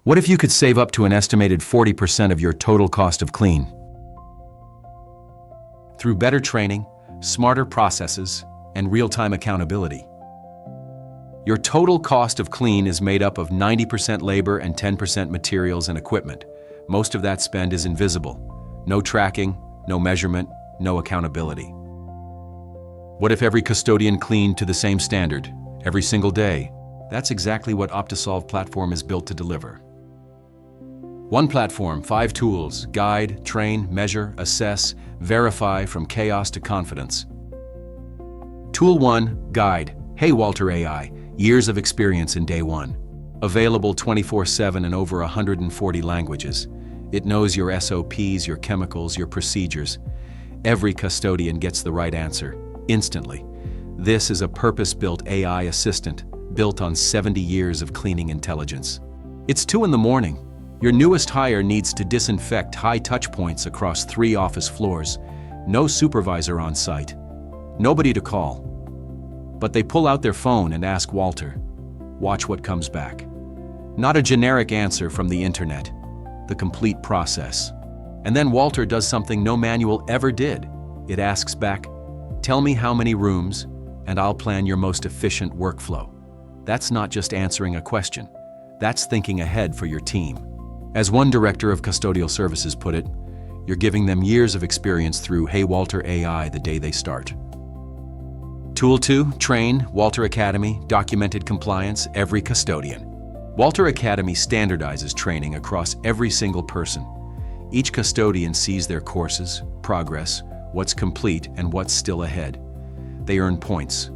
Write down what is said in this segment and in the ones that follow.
What if you could save up to an estimated 40% of your total cost of clean? Through better training, smarter processes, and real-time accountability. Your total cost of clean is made up of 90% labor and 10% materials and equipment. Most of that spend is invisible. No tracking, no measurement, no accountability. What if every custodian cleaned to the same standard, every single day? That's exactly what Optisolve platform is built to deliver. One platform, 5 tools: guide, train, measure, assess, verify, from chaos to confidence. Tool 1, guide. Hey Walter AI, years of experience in day 1. Available 24/7 in over 140 languages. It knows your SOPs, your chemicals, your procedures. Every custodian gets the right answer, instantly. This is a purpose-built AI assistant, built on 70 years of cleaning intelligence. It's 2 in the morning. Your newest hire needs to disinfect high touch points across 3 office floors. No supervisor on site. Nobody to call. But they pull out their phone and ask Walter. Watch what comes back. Not a generic answer from the internet. The complete process. And then Walter does something no manual ever did. It asks back, "Tell me how many rooms, and I'll plan your most efficient workflow." That's not just answering a question. That's thinking ahead for your team. As one director of custodial services put it, you're giving them years of experience through Hey Walter AI the day they start. Tool 2, train, Walter Academy, documented compliance, every custodian. Walter Academy standardizes training across every single person. Each custodian sees their courses, progress, what's complete and what's still ahead. They earn points.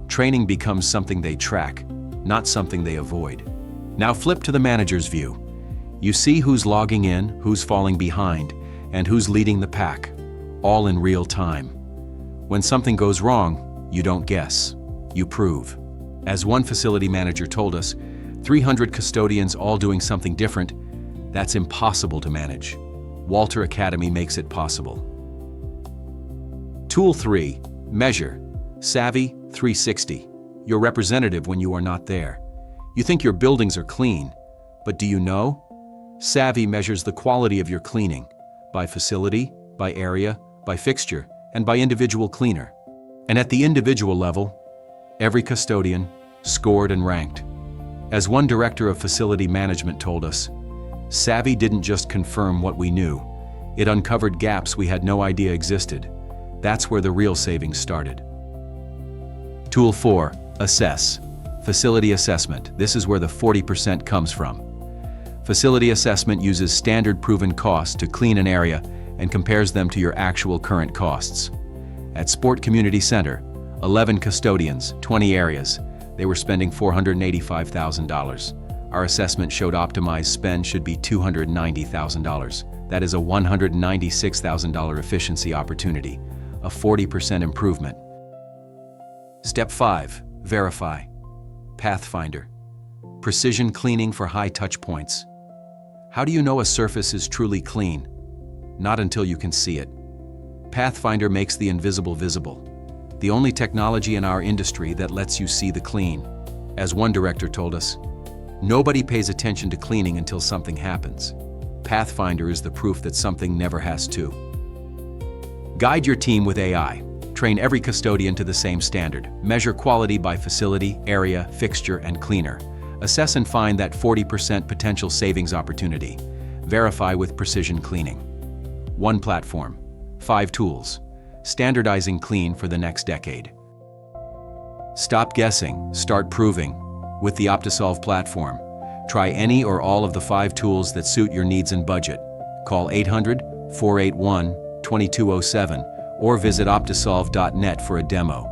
Training becomes something they track, not something they avoid. Now flip to the manager's view. You see who's logging in, who's falling behind, and who's leading the pack, all in real time. When something goes wrong, you don't guess, you prove. As one facility manager told us, 300 custodians all doing something different, that's impossible to manage. Walter Academy makes it possible. Tool 3, measure, SAVI 360, your representative when you are not there. You think your buildings are clean, but do you know? SAVI measures the quality of your cleaning, by facility, by area, by fixture, and by individual cleaner. And at the individual level, every custodian scored and ranked. As one director of facility management told us, SAVI didn't just confirm what we knew, it uncovered gaps we had no idea existed. That's where the real savings started. Tool 4, assess, facility assessment. This is where the 40% comes from. Facility assessment uses standard proven costs to clean an area and compares them to your actual current costs. At Sport Community Center, 11 custodians, 20 areas, they were spending $485,000. Our assessment showed optimized spend should be $290,000. That is a $196,000 efficiency opportunity, a 40% improvement. Step 5, verify. Pathfinder, precision cleaning for high touch points. How do you know a surface is truly clean? Not until you can see it. Pathfinder makes the invisible visible. The only technology in our industry that lets you see the clean. As one director told us, nobody pays attention to cleaning until something happens. Pathfinder is the proof that something never has to. Guide your team with AI. Train every custodian to the same standard. Measure quality by facility, area, fixture, and cleaner. Assess and find that 40% potential savings opportunity. Verify with precision cleaning. One platform, 5 tools. Standardizing clean for the next decade. Stop guessing, start proving. With the Optisolve platform, try any or all of the 5 tools that suit your needs and budget. Call 800-481-2207 or visit optisolve.net for a demo.